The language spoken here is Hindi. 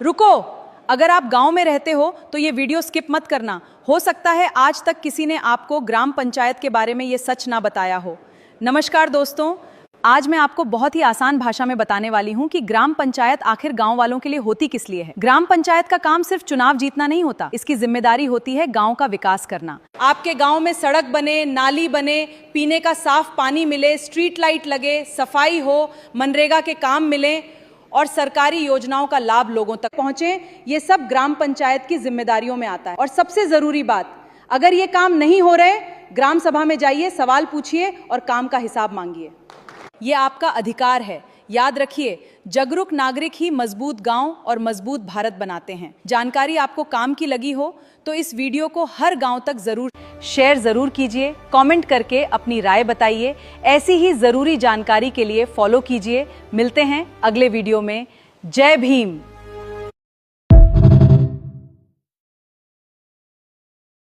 रुको, अगर आप गांव में रहते हो तो ये वीडियो स्किप मत करना। हो सकता है आज तक किसी ने आपको ग्राम पंचायत के बारे में ये सच ना बताया हो। नमस्कार दोस्तों, आज मैं आपको बहुत ही आसान भाषा में बताने वाली हूँ कि ग्राम पंचायत आखिर गांव वालों के लिए होती किस लिए है। ग्राम पंचायत का काम सिर्फ चुनाव जीतना नहीं होता, इसकी जिम्मेदारी होती है गांव का विकास करना। आपके गांव में सड़क बने, नाली बने, पीने का साफ पानी मिले, स्ट्रीट लाइट लगे, सफाई हो, मनरेगा के काम मिले और सरकारी योजनाओं का लाभ लोगों तक पहुंचे, ये सब ग्राम पंचायत की जिम्मेदारियों में आता है। और सबसे जरूरी बात, अगर ये काम नहीं हो रहे, ग्राम सभा में जाइए, सवाल पूछिए और काम का हिसाब मांगिए। ये आपका अधिकार है। याद रखिए, जागरूक नागरिक ही मजबूत गांव और मजबूत भारत बनाते हैं। जानकारी आपको काम की लगी हो तो इस वीडियो को हर गांव तक जरूर शेयर कीजिए, कमेंट करके अपनी राय बताइए। ऐसी ही जरूरी जानकारी के लिए फॉलो कीजिए। मिलते हैं अगले वीडियो में। जय भीम।